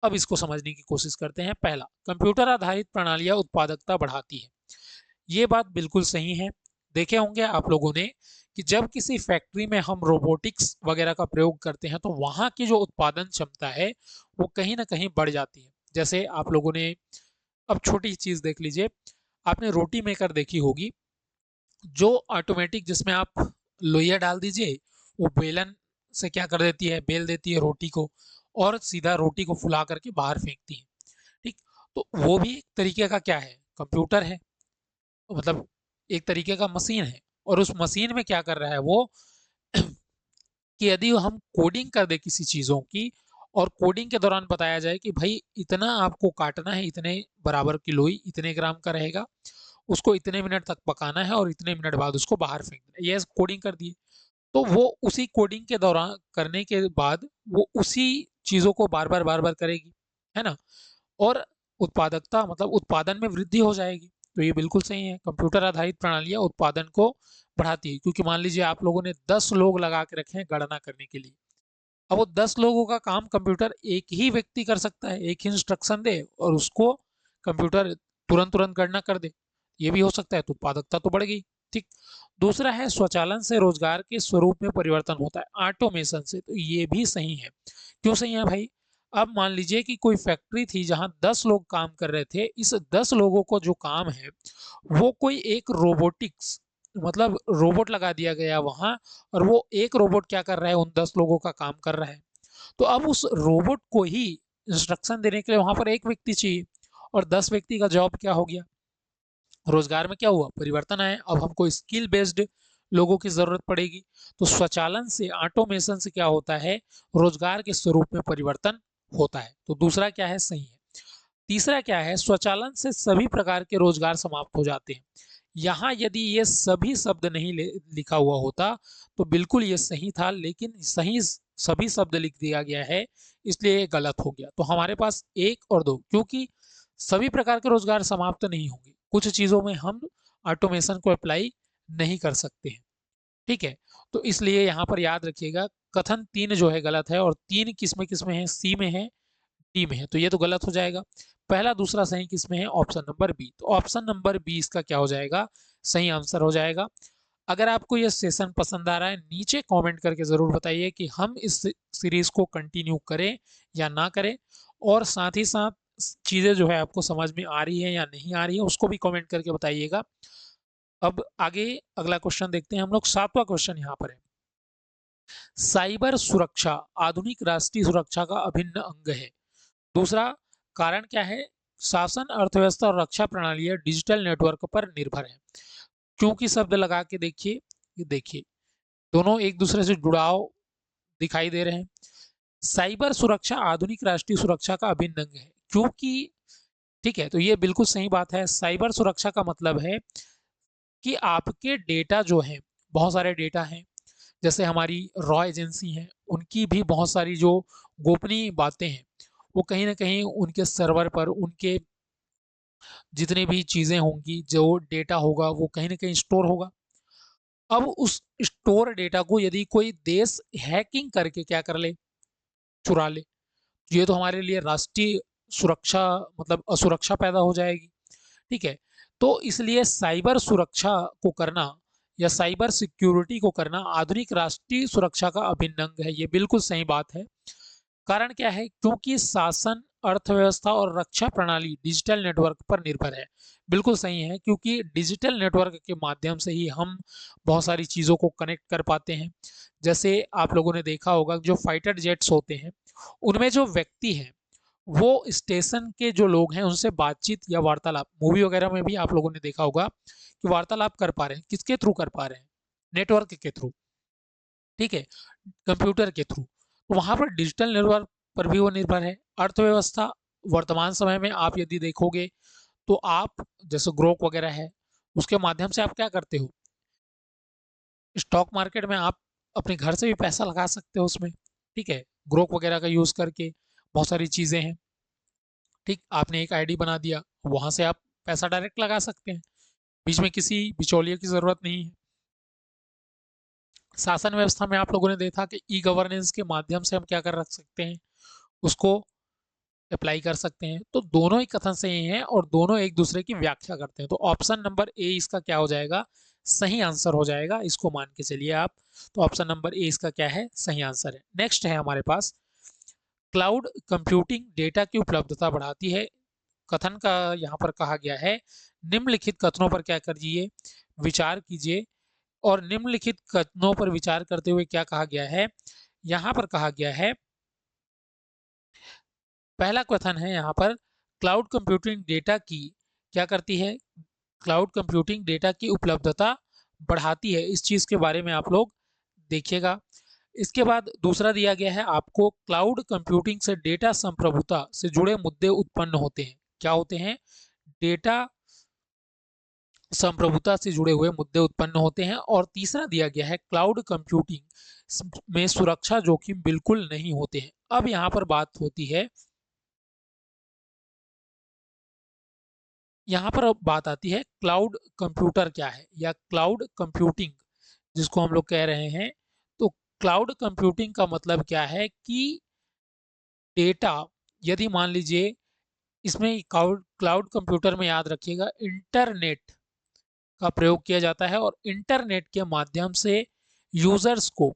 अब इसको समझने की कोशिश करते हैं। पहला, कंप्यूटर आधारित प्रणालियां उत्पादकता बढ़ाती है। ये बात बिल्कुल सही है। देखे होंगे आप लोगों ने कि जब किसी फैक्ट्री में हम रोबोटिक्स वगैरह का प्रयोग करते हैं तो वहां की जो उत्पादन क्षमता है वो कहीं ना कहीं बढ़ जाती है। जैसे आप लोगों ने, अब छोटी चीज देख लीजिए, आपने रोटी मेकर देखी होगी, जो ऑटोमेटिक, जिसमें आप लोहिया डाल दीजिए, वो बेलन से क्या कर देती है, बेल देती है रोटी को और सीधा रोटी को फुला करके बाहर फेंकती है, ठीक। तो वो भी एक तरीके का क्या है, कंप्यूटर है, मतलब एक तरीके का मशीन है। और उस मशीन में क्या कर रहा है वो कि यदि हम कोडिंग कर दे किसी चीज़ों की और कोडिंग के दौरान बताया जाए कि भाई इतना आपको काटना है, इतने बराबर की लोई इतने ग्राम का रहेगा, उसको इतने मिनट तक पकाना है और इतने मिनट बाद उसको बाहर फेंकना है, ये कोडिंग कर दिए, तो वो उसी कोडिंग के दौरान करने के बाद वो उसी चीज़ों को बार बार करेगी, है ना। और उत्पादकता मतलब उत्पादन में वृद्धि हो जाएगी। तो ये बिल्कुल सही है, कंप्यूटर आधारित प्रणालियां उत्पादन को बढ़ाती है। क्योंकि मान लीजिए आप लोगों ने 10 लोग लगा के रखे हैं गणना करने के लिए, अब वो 10 लोगों का काम कंप्यूटर एक ही व्यक्ति कर सकता है, एक ही इंस्ट्रक्शन दे और उसको कंप्यूटर तुरंत तुरंत गणना कर दे, ये भी हो सकता है, तो उत्पादकता तो बढ़ गई, ठीक। दूसरा है स्वचालन से रोजगार के स्वरूप में परिवर्तन होता है, ऑटोमेशन से, तो ये भी सही है। क्यों सही है भाई, अब मान लीजिए कि कोई फैक्ट्री थी जहां 10 लोग काम कर रहे थे, इस 10 लोगों को जो काम है वो कोई एक रोबोटिक्स, मतलब रोबोट लगा दिया गया वहां, और वो एक रोबोट क्या कर रहा है, उन 10 लोगों का काम कर रहा है। तो अब उस रोबोट को ही इंस्ट्रक्शन देने के लिए वहां पर एक व्यक्ति चाहिए, और 10 व्यक्ति का जॉब क्या हो गया, रोजगार में क्या हुआ, परिवर्तन आया। अब हमको स्किल बेस्ड लोगों की जरूरत पड़ेगी। तो स्वचालन से, ऑटोमेशन से क्या होता है, रोजगार के स्वरूप में परिवर्तन होता है। तो दूसरा क्या है, सही है। तीसरा क्या है, स्वचालन से सभी प्रकार के रोजगार समाप्त हो जाते हैं। यहाँ यदि ये सभी शब्द नहीं लिखा हुआ होता तो बिल्कुल ये सही था, लेकिन सही सभी शब्द लिख दिया गया है, इसलिए ये गलत हो गया। तो हमारे पास एक और दो, क्योंकि सभी प्रकार के रोजगार समाप्त नहीं होंगे, कुछ चीजों में हम ऑटोमेशन को अप्लाई नहीं कर सकते हैं, ठीक है। तो इसलिए यहाँ पर याद रखिएगा, कथन 3 जो है गलत है, और 3 किस में है, सी में है, डी में है, तो ये तो गलत हो जाएगा। पहला दूसरा सही किस में है, ऑप्शन नंबर बी। तो ऑप्शन नंबर बी इसका क्या हो जाएगा, सही आंसर हो जाएगा। अगर आपको यह सेशन पसंद आ रहा है, नीचे कमेंट करके जरूर बताइए कि हम इस सीरीज को कंटिन्यू करें या ना करें, और साथ ही साथ चीजें जो है आपको समझ में आ रही है या नहीं आ रही है उसको भी कमेंट करके बताइएगा। अब आगे अगला क्वेश्चन देखते हैं हम लोग। 7वां क्वेश्चन यहाँ पर है, साइबर सुरक्षा आधुनिक राष्ट्रीय सुरक्षा का अभिन्न अंग है। दूसरा कारण क्या है, शासन, अर्थव्यवस्था और रक्षा प्रणालियां डिजिटल नेटवर्क पर निर्भर है। क्योंकि शब्द लगा के देखिए, ये देखिए दोनों एक दूसरे से जुड़ाव दिखाई दे रहे हैं। साइबर सुरक्षा आधुनिक राष्ट्रीय सुरक्षा का अभिन्न अंग है, क्योंकि, ठीक है, तो ये बिल्कुल सही बात है। साइबर सुरक्षा का मतलब है कि आपके डेटा जो है, बहुत सारे डेटा हैं, जैसे हमारी रॉ एजेंसी है, उनकी भी बहुत सारी जो गोपनीय बातें हैं वो कहीं ना कहीं उनके सर्वर पर, उनके जितनी भी चीजें होंगी, जो डेटा होगा वो कहीं ना कहीं स्टोर होगा। अब उस स्टोर डेटा को यदि कोई देश हैकिंग करके क्या कर ले, चुरा ले, ये तो हमारे लिए राष्ट्रीय सुरक्षा मतलब असुरक्षा पैदा हो जाएगी, ठीक है। तो इसलिए साइबर सुरक्षा को करना या साइबर सिक्योरिटी को करना आधुनिक राष्ट्रीय सुरक्षा का अभिन्न अंग है, ये बिल्कुल सही बात है। कारण क्या है, क्योंकि शासन, अर्थव्यवस्था और रक्षा प्रणाली डिजिटल नेटवर्क पर निर्भर है। बिल्कुल सही है, क्योंकि डिजिटल नेटवर्क के माध्यम से ही हम बहुत सारी चीज़ों को कनेक्ट कर पाते हैं। जैसे आप लोगों ने देखा होगा, जो फाइटर जेट्स होते हैं उनमें जो व्यक्ति हैं वो स्टेशन के जो लोग हैं उनसे बातचीत या वार्तालाप, मूवी वगैरह में भी आप लोगों ने देखा होगा कि वार्तालाप कर पा रहे हैं। किसके थ्रू कर पा रहे हैं? नेटवर्क के थ्रू, ठीक है, कंप्यूटर के थ्रू। तो वहां पर डिजिटल नेटवर्क पर भी वो निर्भर है। अर्थव्यवस्था, वर्तमान समय में आप यदि देखोगे तो आप जैसे ग्रोक वगैरह है, उसके माध्यम से आप क्या करते हो? स्टॉक मार्केट में आप अपने घर से भी पैसा लगा सकते हो उसमें, ठीक है, ग्रोक वगैरह का यूज करके। बहुत सारी चीजें हैं, ठीक, आपने एक आईडी बना दिया, वहां से आप पैसा डायरेक्ट लगा सकते हैं, बीच में किसी बिचौलिए की जरूरत नहीं है। शासन व्यवस्था में आप लोगों ने देखा कि ई गवर्नेंस के माध्यम से हम क्या कर रख सकते हैं, उसको अप्लाई कर सकते हैं। तो दोनों ही कथन सही हैं और दोनों एक दूसरे की व्याख्या करते हैं। तो ऑप्शन नंबर ए इसका क्या हो जाएगा? सही आंसर हो जाएगा, इसको मान के चलिए आप। तो ऑप्शन नंबर ए इसका क्या है? सही आंसर है। नेक्स्ट है हमारे पास, क्लाउड कंप्यूटिंग डेटा की उपलब्धता बढ़ाती है। कथन का यहाँ पर कहा गया है, निम्नलिखित कथनों पर क्या करिए? विचार कीजिए। और निम्नलिखित कथनों पर विचार करते हुए क्या कहा गया है? यहाँ पर कहा गया है, पहला कथन है यहाँ पर, क्लाउड कंप्यूटिंग डेटा की क्या करती है? क्लाउड कंप्यूटिंग डेटा की उपलब्धता बढ़ाती है। इस चीज के बारे में आप लोग देखिएगा। इसके बाद दूसरा दिया गया है आपको, क्लाउड कंप्यूटिंग से डेटा संप्रभुता से जुड़े मुद्दे उत्पन्न होते हैं। क्या होते हैं? डेटा संप्रभुता से जुड़े हुए मुद्दे उत्पन्न होते हैं। और तीसरा दिया गया है, क्लाउड कंप्यूटिंग में सुरक्षा जोखिम बिल्कुल नहीं होते हैं। अब यहाँ पर बात होती है, यहाँ पर अब बात आती है, क्लाउड कंप्यूटर क्या है या क्लाउड कंप्यूटिंग जिसको हम लोग कह रहे हैं। तो क्लाउड कंप्यूटिंग का मतलब क्या है कि डेटा, यदि मान लीजिए इसमें क्लाउड क्लाउड कंप्यूटर में याद रखिएगा इंटरनेट का प्रयोग किया जाता है, और इंटरनेट के माध्यम से यूजर्स को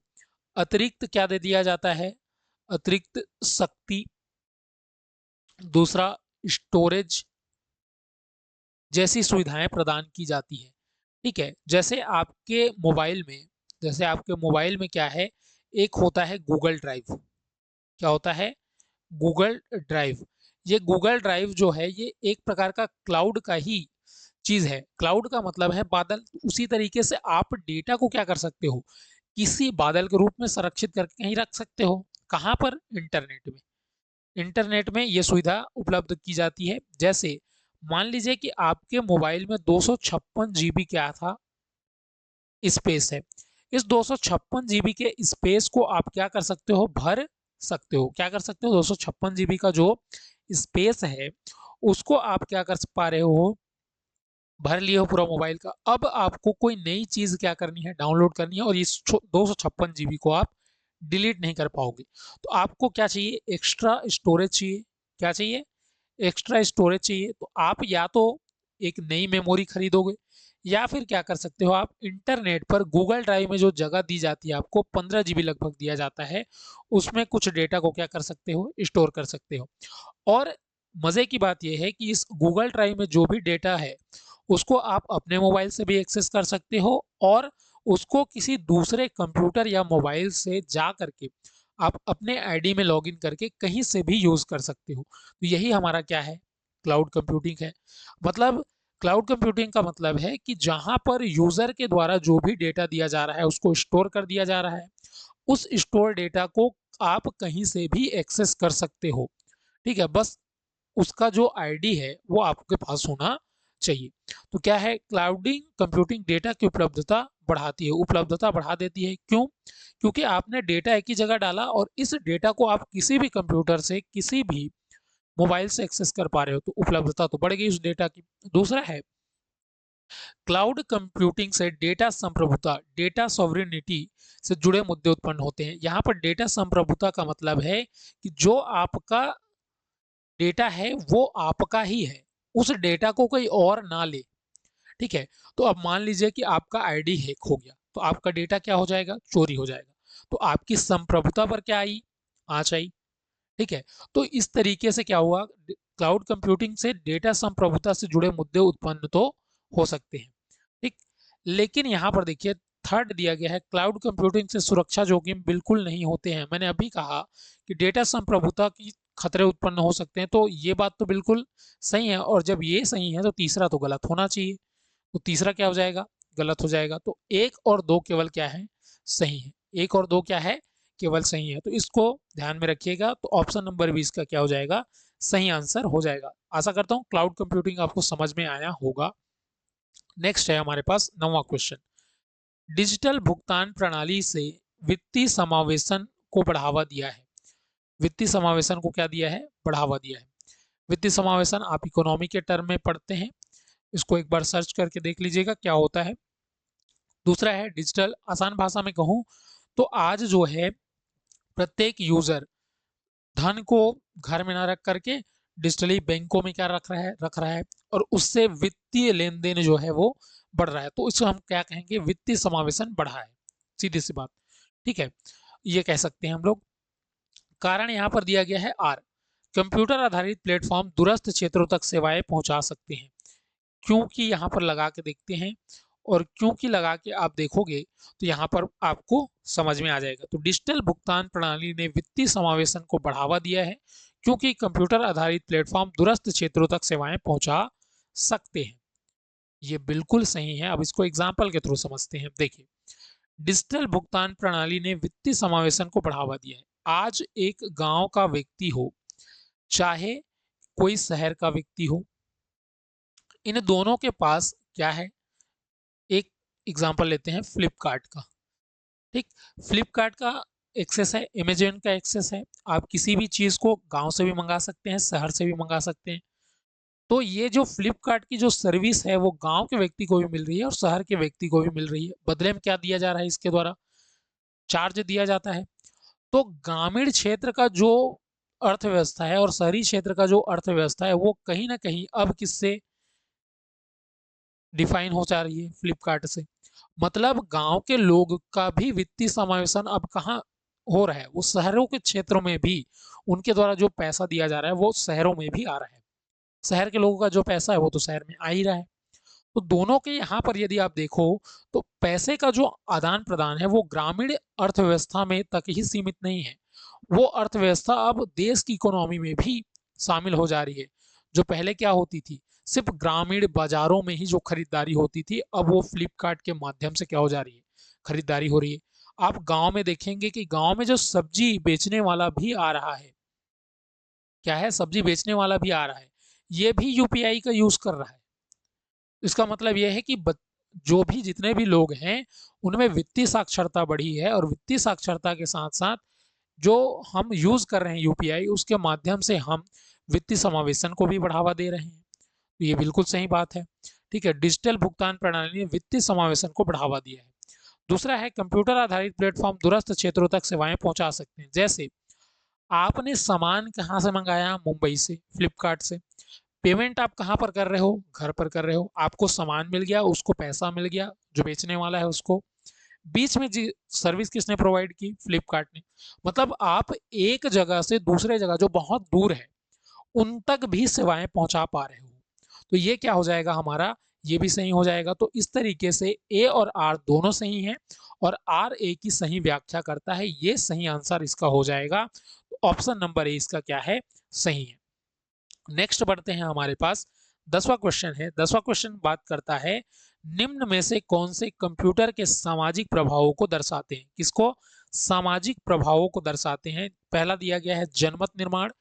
अतिरिक्त क्या दे दिया जाता है? अतिरिक्त शक्ति, दूसरा स्टोरेज जैसी सुविधाएं प्रदान की जाती है। ठीक है, जैसे आपके मोबाइल में क्या है? एक होता है गूगल ड्राइव। क्या होता है? Google drive. ये गूगल ड्राइव जो है ये एक प्रकार का क्लाउड का ही चीज है। क्लाउड का मतलब है बादल। उसी तरीके से आप डेटा को क्या कर सकते हो? किसी बादल के रूप में संरक्षित करके कहीं रख सकते हो। कहाँ पर? इंटरनेट में। इंटरनेट में ये सुविधा उपलब्ध की जाती है। जैसे मान लीजिए कि आपके मोबाइल में 256 जीबी क्या था? स्पेस है। इस 256 जीबी के स्पेस को आप क्या कर सकते हो? भर सकते हो। क्या कर सकते हो? 256 जीबी का जो स्पेस है उसको आप क्या कर पा रहे हो? भर लिए हो पूरा मोबाइल का। अब आपको कोई नई चीज क्या करनी है? डाउनलोड करनी है, और इस 256 जीबी को आप डिलीट नहीं कर पाओगे। तो आपको क्या चाहिए? एक्स्ट्रा स्टोरेज चाहिए। क्या चाहिए? एक्स्ट्रा स्टोरेज चाहिए। तो आप या तो एक नई मेमोरी खरीदोगे, या फिर क्या कर सकते हो? आप इंटरनेट पर गूगल ड्राइव में जो जगह दी जाती है आपको 15 जीबी लगभग दिया जाता है, उसमें कुछ डेटा को क्या कर सकते हो? स्टोर कर सकते हो। और मजे की बात यह है कि इस गूगल ड्राइव में जो भी डेटा है उसको आप अपने मोबाइल से भी एक्सेस कर सकते हो, और उसको किसी दूसरे कंप्यूटर या मोबाइल से जा करके आप अपने आईडी में लॉगिन करके कहीं से भी यूज कर सकते हो। तो यही हमारा क्या है? क्लाउड कंप्यूटिंग है। मतलब क्लाउड कंप्यूटिंग का मतलब है कि जहां पर यूजर के द्वारा जो भी डेटा दिया जा रहा है उसको स्टोर कर दिया जा रहा है, उस स्टोर डेटा को आप कहीं से भी एक्सेस कर सकते हो। ठीक है, बस उसका जो आईडी है वो आपके पास होना चाहिए। तो क्या है? क्लाउडिंग कंप्यूटिंग डेटा की उपलब्धता बढ़ाती है। उपलब्धता बढ़ा देती है, क्यों? क्योंकि आपने डेटा एक ही जगह डाला और इस डेटा को आप किसी भी कंप्यूटर से किसी भी मोबाइल से एक्सेस कर पा रहे हो, तो उपलब्धता तो बढ़ गई उस डेटा की। दूसरा है, क्लाउड कंप्यूटिंग से डेटा संप्रभुता, डेटा सॉवरेनिटी से जुड़े मुद्दे उत्पन्न होते हैं। यहाँ पर डेटा संप्रभुता का मतलब है कि जो आपका डेटा है वो आपका ही है, उस डेटा को कोई और ना ले। ठीक है, तो अब मान लीजिए कि आपका आईडी हैक हो गया, तो आपका डेटा क्या हो जाएगा? चोरी हो जाएगा। तो आपकी संप्रभुता पर क्या आई? आँच आई। ठीक है। तो इस तरीके से क्या हुआ, क्लाउड कंप्यूटिंग से डेटा संप्रभुता से जुड़े मुद्दे उत्पन्न तो हो सकते हैं, ठीक। लेकिन यहाँ पर देखिए थर्ड दिया गया है, क्लाउड कंप्यूटिंग से सुरक्षा जोखिम बिल्कुल नहीं होते हैं। मैंने अभी कहा कि डेटा संप्रभुता की खतरे उत्पन्न हो सकते हैं, तो ये बात तो बिल्कुल सही है, और जब ये सही है तो तीसरा तो गलत होना चाहिए। तो तीसरा क्या हो जाएगा, गलत हो जाएगा। तो एक और दो केवल क्या है, सही है। एक और दो क्या है, केवल सही है। तो इसको ध्यान में रखिएगा। तो ऑप्शन नंबर 20 का क्या हो जाएगा, सही आंसर हो जाएगा। आशा करता हूं क्लाउड कंप्यूटिंग आपको समझ में आया होगा। नेक्स्ट है हमारे पास 9वां क्वेश्चन, डिजिटल भुगतान प्रणाली से वित्तीय समावेशन को बढ़ावा दिया है। वित्तीय समावेशन को क्या दिया है, बढ़ावा दिया है। वित्तीय समावेशन आप इकोनॉमी के टर्म में पढ़ते हैं, इसको एक बार सर्च करके देख लीजिएगा क्या होता है। दूसरा है डिजिटल, आसान भाषा में कहूं तो आज जो है प्रत्येक यूजर धन को घर में ना रख करके डिजिटली बैंकों में क्या रख रहा है और उससे वित्तीय लेन देन जो है वो बढ़ रहा है। तो इसको हम क्या कहेंगे, वित्तीय समावेशन बढ़ा है, सीधी सी बात, ठीक है। ये कह सकते हैं हम लोग। कारण यहाँ पर दिया गया है आर, कंप्यूटर आधारित प्लेटफॉर्म दूरस्थ क्षेत्रों तक सेवाएं पहुंचा सकते हैं। क्योंकि यहाँ पर लगा के देखते हैं, और क्योंकि लगा के आप देखोगे तो यहाँ पर आपको समझ में आ जाएगा। तो डिजिटल भुगतान प्रणाली ने वित्तीय समावेशन को बढ़ावा दिया है, क्योंकि कंप्यूटर आधारित प्लेटफॉर्म दूरस्थ क्षेत्रों तक सेवाएं पहुंचा सकते हैं। ये बिल्कुल सही है। अब इसको एग्जाम्पल के थ्रू समझते हैं। देखिए, डिजिटल भुगतान प्रणाली ने वित्तीय समावेशन को बढ़ावा दिया है। आज एक गांव का व्यक्ति हो, चाहे कोई शहर का व्यक्ति हो, इन दोनों के पास क्या है, एक एग्जांपल लेते हैं फ्लिपकार्ट का, ठीक। फ्लिपकार्ट का एक्सेस है, अमेजन का एक्सेस है। आप किसी भी चीज को गांव से भी मंगा सकते हैं, शहर से भी मंगा सकते हैं। तो ये जो फ्लिपकार्ट की जो सर्विस है वो गांव के व्यक्ति को भी मिल रही है और शहर के व्यक्ति को भी मिल रही है। बदले में क्या दिया जा रहा है, इसके द्वारा चार्ज दिया जाता है। तो ग्रामीण क्षेत्र का जो अर्थव्यवस्था है और शहरी क्षेत्र का जो अर्थव्यवस्था है वो कहीं ना कहीं अब किससे डिफाइन हो जा रही है, फ्लिपकार्ट से। मतलब गांव के लोग का भी वित्तीय समावेशन अब कहाँ हो रहा है, वो शहरों के क्षेत्रों में भी उनके द्वारा जो पैसा दिया जा रहा है वो शहरों में भी आ रहा है। शहर के लोगों का जो पैसा है वो तो शहर में आ ही रहा है। तो दोनों के यहाँ पर यदि आप देखो तो पैसे का जो आदान प्रदान है वो ग्रामीण अर्थव्यवस्था में तक ही सीमित नहीं है, वो अर्थव्यवस्था अब देश की इकोनॉमी में भी शामिल हो जा रही है। जो पहले क्या होती थी, सिर्फ ग्रामीण बाजारों में ही जो खरीदारी होती थी, अब वो फ्लिपकार्ट के माध्यम से क्या हो जा रही है, खरीदारी हो रही है। आप गांव में देखेंगे कि गांव में जो सब्जी बेचने वाला भी आ रहा है, क्या है, सब्जी बेचने वाला भी आ रहा है, ये भी यूपीआई का यूज कर रहा है। इसका मतलब यह है कि जो भी जितने भी लोग हैं उनमें वित्तीय साक्षरता बढ़ी है, और वित्तीय साक्षरता के साथ साथ जो हम यूज कर रहे हैं यूपीआई, उसके माध्यम से हम वित्तीय समावेशन को भी बढ़ावा दे रहे हैं। तो ये बिल्कुल सही बात है, ठीक है। डिजिटल भुगतान प्रणाली ने वित्तीय समावेशन को बढ़ावा दिया है। दूसरा है कंप्यूटर आधारित प्लेटफॉर्म दूरस्थ क्षेत्रों तक सेवाएं पहुंचा सकते हैं। जैसे आपने सामान कहाँ से मंगाया, मुंबई से, फ्लिपकार्ट से। पेमेंट आप कहाँ पर कर रहे हो, घर पर कर रहे हो। आपको सामान मिल गया, उसको पैसा मिल गया, जो बेचने वाला है उसको। बीच में जी सर्विस किसने प्रोवाइड की, फ्लिपकार्ट ने। मतलब आप एक जगह से दूसरे जगह जो बहुत दूर है उन तक भी सेवाएं पहुंचा पा रहे हो। तो ये क्या हो जाएगा हमारा, ये भी सही हो जाएगा। तो इस तरीके से ए और आर दोनों सही हैं, और आर ए की सही व्याख्या करता है। ये सही आंसर इसका हो जाएगा। तो ऑप्शन नंबर ए इसका क्या है, सही है। नेक्स्ट बढ़ते हैं हमारे पास 10वां क्वेश्चन है। 10वां क्वेश्चन बात करता है निम्न में से कौन से कंप्यूटर के सामाजिक प्रभावों को दर्शाते हैं। किसको, सामाजिक प्रभावों को दर्शाते हैं। पहला दिया गया है जनमत निर्माण,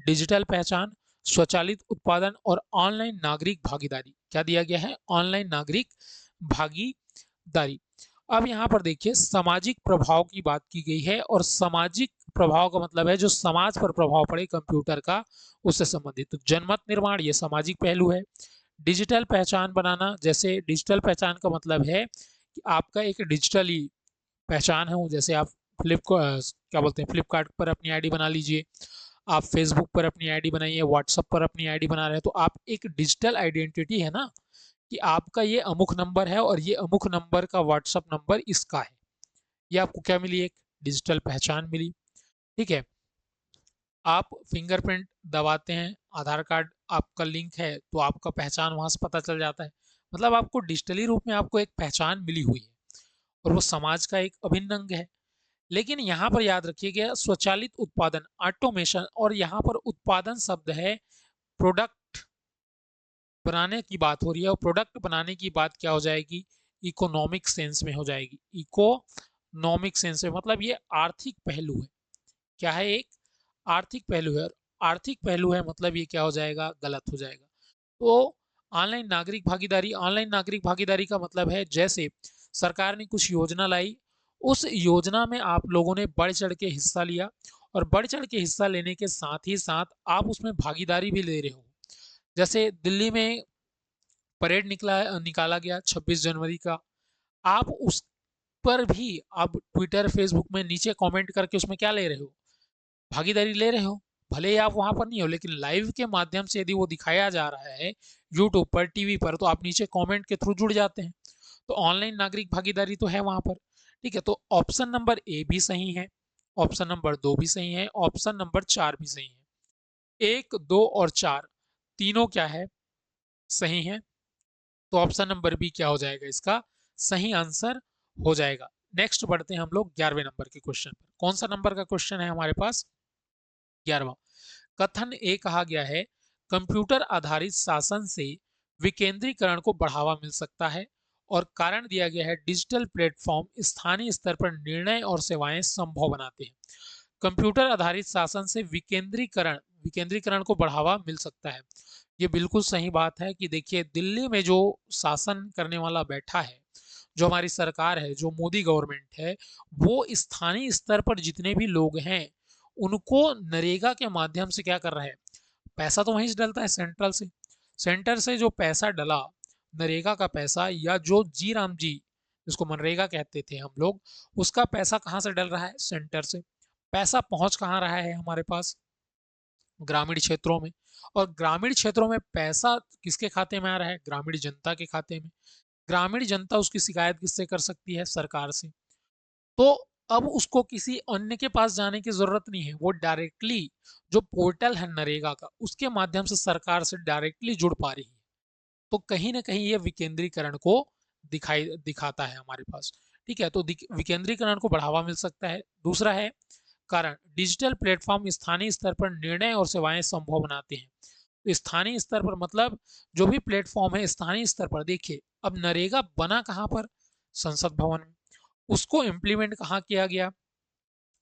डिजिटल पहचान, स्वचालित उत्पादन और ऑनलाइन नागरिक भागीदारी। क्या दिया गया है, ऑनलाइन नागरिक भागीदारी। अब यहाँ पर देखिए सामाजिक प्रभाव की बात की गई है, और सामाजिक प्रभाव का मतलब है जो समाज पर प्रभाव पड़े कंप्यूटर का, उससे संबंधित। तो जनमत निर्माण ये सामाजिक पहलू है। डिजिटल पहचान बनाना, जैसे डिजिटल पहचान का मतलब है कि आपका एक डिजिटली पहचान है, जैसे आप क्या बोलते हैं, फ्लिपकार्ट पर अपनी आईडी बना लीजिए, आप फेसबुक पर अपनी आईडी बनाइए, व्हाट्सएप पर अपनी आईडी बना रहे हैं, तो आप एक डिजिटल आइडेंटिटी है ना, कि आपका ये अमुक नंबर है और ये अमुक नंबर का व्हाट्सएप नंबर इसका है। ये आपको क्या मिली, एक डिजिटल पहचान मिली, ठीक है। आप फिंगरप्रिंट दबाते हैं, आधार कार्ड आपका लिंक है तो आपका पहचान वहां से पता चल जाता है। मतलब आपको डिजिटली रूप में आपको एक पहचान मिली हुई है और वो समाज का एक अभिन्न अंग है। लेकिन यहाँ पर याद रखिएगा स्वचालित उत्पादन, ऑटोमेशन, और यहाँ पर उत्पादन शब्द है, प्रोडक्ट बनाने की बात हो रही है, और प्रोडक्ट बनाने की बात क्या हो जाएगी, इकोनॉमिक सेंस में हो जाएगी। इकोनॉमिक सेंस में मतलब ये आर्थिक पहलू है। क्या है, एक आर्थिक पहलू है, और आर्थिक पहलू है मतलब ये क्या हो जाएगा, गलत हो जाएगा। तो ऑनलाइन नागरिक भागीदारी का मतलब है जैसे सरकार ने कुछ योजना लाई, उस योजना में आप लोगों ने बढ़ चढ़ के हिस्सा लिया, और बढ़ चढ़ के हिस्सा लेने के साथ ही साथ आप उसमें भागीदारी भी ले रहे हो। जैसे दिल्ली में परेड निकाला गया 26 जनवरी का, आप उस पर भी आप ट्विटर फेसबुक में नीचे कमेंट करके उसमें क्या ले रहे हो, भागीदारी ले रहे हो। भले ही आप वहां पर नहीं हो, लेकिन लाइव के माध्यम से यदि वो दिखाया जा रहा है यूट्यूब पर, टीवी पर, तो आप नीचे कमेंट के थ्रू जुड़ जाते हैं। तो ऑनलाइन नागरिक भागीदारी तो है वहां पर। ठीक है, तो ऑप्शन नंबर ए भी सही है, ऑप्शन नंबर 2 भी सही है, ऑप्शन नंबर 4 भी सही है। 1, 2 और 4 तीनों क्या है, सही है। तो ऑप्शन नंबर बी क्या हो जाएगा, इसका सही आंसर हो जाएगा। नेक्स्ट बढ़ते हैं हम लोग 11वें नंबर के क्वेश्चन पर। कौन सा नंबर का क्वेश्चन है हमारे पास, 11वां। कथन ए कहा गया है, कंप्यूटर आधारित शासन से विकेंद्रीकरण को बढ़ावा मिल सकता है, और कारण दिया गया है डिजिटल प्लेटफॉर्म स्थानीय स्तर पर निर्णय और सेवाएं संभव बनाते हैं। कंप्यूटर आधारित शासन से विकेंद्रीकरण विकेंद्रीकरण को बढ़ावा मिल सकता है। ये बिल्कुल सही बात है कि देखिए दिल्ली में जो शासन करने वाला बैठा है, जो हमारी सरकार है, जो मोदी गवर्नमेंट है, वो स्थानीय स्तर पर जितने भी लोग हैं उनको नरेगा के माध्यम से क्या कर रहा है, पैसा तो वहीं से डलता है सेंट्रल से। सेंटर से जो पैसा डला, नरेगा का पैसा, या जो जी राम जी जिसको मनरेगा कहते थे हम लोग, उसका पैसा कहाँ से डल रहा है, सेंटर से। पैसा पहुंच कहाँ रहा है हमारे पास, ग्रामीण क्षेत्रों में। और ग्रामीण क्षेत्रों में पैसा किसके खाते में आ रहा है, ग्रामीण जनता के खाते में। ग्रामीण जनता उसकी शिकायत किससे कर सकती है, सरकार से। तो अब उसको किसी अन्य के पास जाने की जरूरत नहीं है, वो डायरेक्टली जो पोर्टल है नरेगा का, उसके माध्यम से सरकार से डायरेक्टली जुड़ पा रही है। तो कहीं ना कहीं ये विकेंद्रीकरण को दिखाता है हमारे पास। ठीक है, तो विकेंद्रीकरण को बढ़ावा मिल सकता है। दूसरा है कारण, डिजिटल प्लेटफॉर्म स्थानीय स्तर पर निर्णय और सेवाएं संभव बनाते हैं। तो स्थानीय स्तर पर मतलब जो भी प्लेटफॉर्म है स्थानीय स्तर पर, देखिए अब नरेगा बना कहाँ पर, संसद भवन में। उसको इम्प्लीमेंट कहाँ किया गया,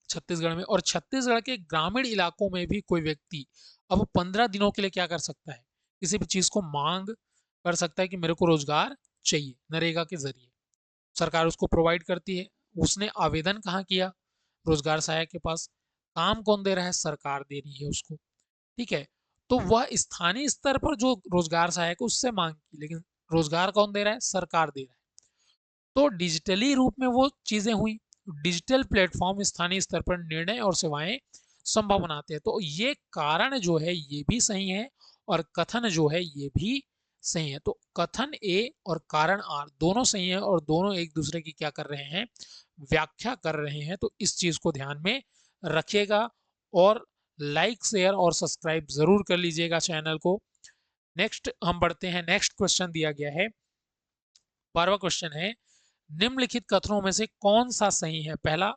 छत्तीसगढ़ में। और छत्तीसगढ़ के ग्रामीण इलाकों में भी कोई व्यक्ति अब 15 दिनों के लिए क्या कर सकता है, किसी भी चीज को मांग कर सकता है कि मेरे को रोजगार चाहिए, नरेगा के जरिए सरकार उसको प्रोवाइड करती है। उसने आवेदन कहाँ किया, रोजगार सहायक के पास। काम कौन दे रहा है, सरकार दे रही है उसको। ठीक है, तो वह स्थानीय स्तर पर जो रोजगार सहायक उससे मांग की, लेकिन रोजगार कौन दे रहा है, सरकार दे रहा है। तो डिजिटली रूप में वो चीजें हुई। डिजिटल प्लेटफॉर्म स्थानीय स्तर पर निर्णय और सेवाएं संभव बनाते हैं। तो ये कारण जो है ये भी सही है, और कथन जो है ये भी सही है। तो कथन ए और कारण आर दोनों सही है, और दोनों एक दूसरे की क्या कर रहे हैं, व्याख्या कर रहे हैं। तो इस चीज को ध्यान में रखिएगा, और लाइक शेयर और सब्सक्राइब जरूर कर लीजिएगा चैनल को। नेक्स्ट हम बढ़ते हैं, नेक्स्ट क्वेश्चन दिया गया है, 12वां क्वेश्चन है, निम्नलिखित कथनों में से कौन सा सही है। पहला,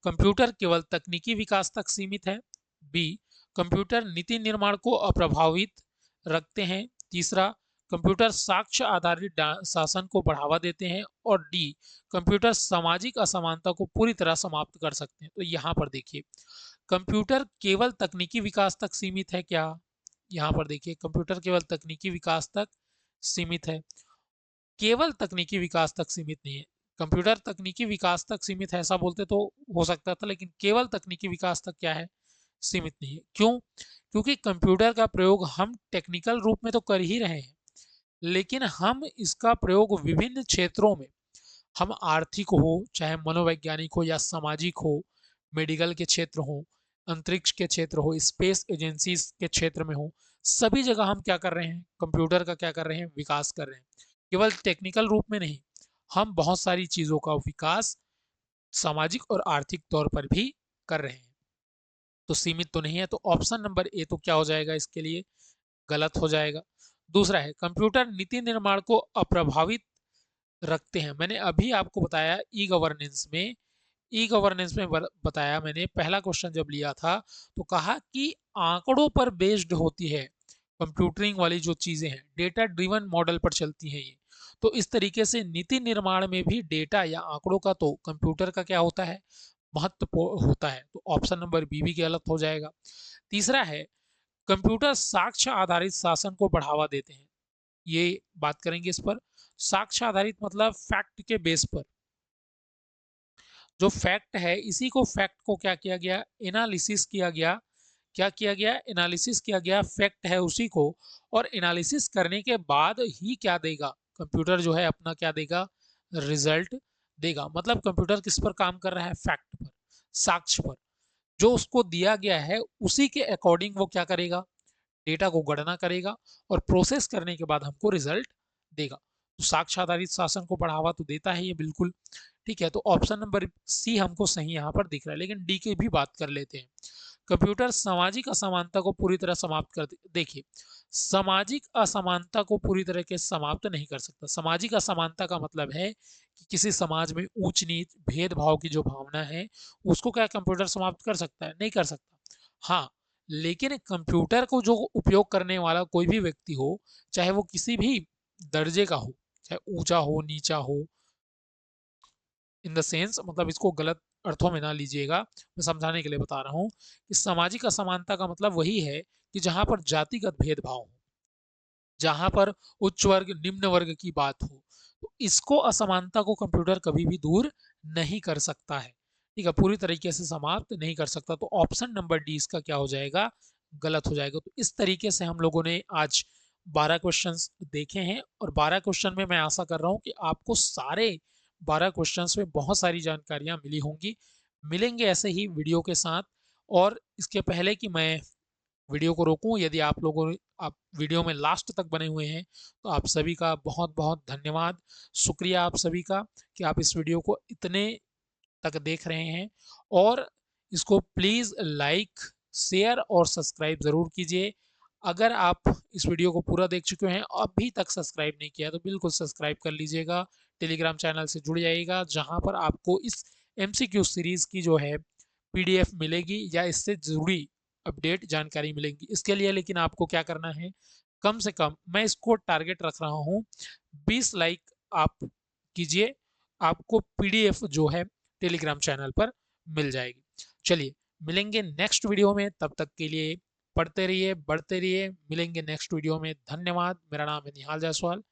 कंप्यूटर केवल तकनीकी विकास तक सीमित है। बी, कंप्यूटर नीति निर्माण को अप्रभावित रखते हैं। तीसरा, कंप्यूटर साक्ष्य आधारित शासन को बढ़ावा देते हैं। और डी, कंप्यूटर सामाजिक असमानता को पूरी तरह समाप्त कर सकते हैं। तो यहाँ पर देखिए, कंप्यूटर केवल तकनीकी विकास तक सीमित है क्या, यहाँ पर देखिए कंप्यूटर केवल तकनीकी विकास तक सीमित है। केवल तकनीकी विकास तक सीमित नहीं है। कंप्यूटर तकनीकी विकास तक सीमित है ऐसा बोलते तो हो सकता था, लेकिन केवल तकनीकी विकास तक क्या है, सीमित नहीं है। क्यों, क्योंकि कंप्यूटर का प्रयोग हम टेक्निकल रूप में तो कर ही रहे हैं, लेकिन हम इसका प्रयोग विभिन्न क्षेत्रों में, हम आर्थिक हो, चाहे मनोवैज्ञानिक हो या सामाजिक हो, मेडिकल के क्षेत्र हो, अंतरिक्ष के क्षेत्र हो, स्पेस एजेंसीज के क्षेत्र में हो, सभी जगह हम क्या कर रहे हैं, कंप्यूटर का क्या कर रहे हैं, विकास कर रहे हैं। केवल टेक्निकल रूप में नहीं, हम बहुत सारी चीजों का विकास सामाजिक और आर्थिक तौर पर भी कर रहे हैं। तो सीमित तो नहीं है, तो ऑप्शन नंबर ए तो क्या हो जाएगा इसके लिए, गलत हो जाएगा। दूसरा है कंप्यूटर नीति निर्माण को अप्रभावित रखते हैं। मैंने अभी आपको बताया ई गवर्नेंस में बताया मैंने, पहला क्वेश्चन जब लिया था तो कहा कि आंकड़ों पर बेस्ड होती है कंप्यूटरिंग वाली जो चीजें हैं, डेटा ड्रिवन मॉडल पर चलती हैं ये। तो इस तरीके से नीति निर्माण में भी डेटा या आंकड़ों का तो कंप्यूटर का क्या होता है, महत्वपूर्ण होता है। तो ऑप्शन नंबर बी भी गलत हो जाएगा। तीसरा है कंप्यूटर साक्ष्य आधारित शासन को बढ़ावा देते हैं। ये बात करेंगे इस पर। साक्ष्य आधारित मतलब फैक्ट के बेस पर, जो फैक्ट है इसी को, फैक्ट को क्या किया गया, एनालिसिस किया गया। क्या किया गया, एनालिसिस किया गया, फैक्ट है उसी को, और एनालिसिस करने के बाद ही क्या देगा कंप्यूटर, जो है अपना क्या देगा, रिजल्ट देगा। मतलब कंप्यूटर किस पर काम कर रहा है, फैक्ट पर, साक्ष्य पर। जो उसको दिया गया है उसी के अकॉर्डिंग वो क्या करेगा, डेटा को गणना करेगा और प्रोसेस करने के बाद हमको रिजल्ट देगा। तो साक्ष्य आधारित शासन को बढ़ावा तो देता है ये, बिल्कुल ठीक है। तो ऑप्शन नंबर सी हमको सही यहाँ पर दिख रहा है, लेकिन डी की भी बात कर लेते हैं। कंप्यूटर सामाजिक असमानता को पूरी तरह समाप्त कर देखिए, सामाजिक असमानता को पूरी तरह के समाप्त नहीं कर सकता। सामाजिक असमानता का मतलब है कि किसी समाज में ऊंच नीच भेदभाव की जो भावना है उसको क्या कंप्यूटर समाप्त कर सकता है, नहीं कर सकता। हाँ, लेकिन कंप्यूटर को जो उपयोग करने वाला कोई भी व्यक्ति हो, चाहे वो किसी भी दर्जे का हो, चाहे ऊंचा हो नीचा हो, इन द सेंस मतलब इसको गलत अर्थों में ना लीजिएगा, मैं समझाने के लिए बता रहा हूँ कि सामाजिक असमानता का मतलब वही है कि जहां पर जातिगत भेदभाव हो, जहां पर उच्च वर्ग निम्न वर्ग की बात हो, तो इसको, असमानता को कंप्यूटर कभी भी दूर नहीं कर सकता है। ठीक है, पूरी तरीके से समाप्त नहीं कर सकता। तो ऑप्शन नंबर डी इसका क्या हो जाएगा, गलत हो जाएगा। तो इस तरीके से हम लोगों ने आज 12 क्वेश्चंस देखे हैं, और 12 क्वेश्चन में मैं आशा कर रहा हूं कि आपको सारे 12 क्वेश्चंस में बहुत सारी जानकारियां मिली होंगी। मिलेंगे ऐसे ही वीडियो के साथ। और इसके पहले कि मैं वीडियो को रोकूं, यदि आप वीडियो में लास्ट तक बने हुए हैं तो आप सभी का बहुत बहुत धन्यवाद, शुक्रिया आप सभी का कि आप इस वीडियो को इतने तक देख रहे हैं। और इसको प्लीज़ लाइक, शेयर और सब्सक्राइब ज़रूर कीजिए। अगर आप इस वीडियो को पूरा देख चुके हैं अभी तक सब्सक्राइब नहीं किया तो बिल्कुल सब्सक्राइब कर लीजिएगा। टेलीग्राम चैनल से जुड़ जाइएगा जहां पर आपको इस MCQ सीरीज की जो है PDF मिलेगी या इससे जुड़ी अपडेट जानकारी मिलेगी। इसके लिए लेकिन आपको क्या करना है, कम से कम मैं इसको टारगेट रख रहा हूँ 20 लाइक आप कीजिए, आपको PDF जो है टेलीग्राम चैनल पर मिल जाएगी। चलिए मिलेंगे नेक्स्ट वीडियो में, तब तक के लिए पढ़ते रहिए, बढ़ते रहिए। मिलेंगे नेक्स्ट वीडियो में। धन्यवाद। मेरा नाम है निहाल जायसवाल।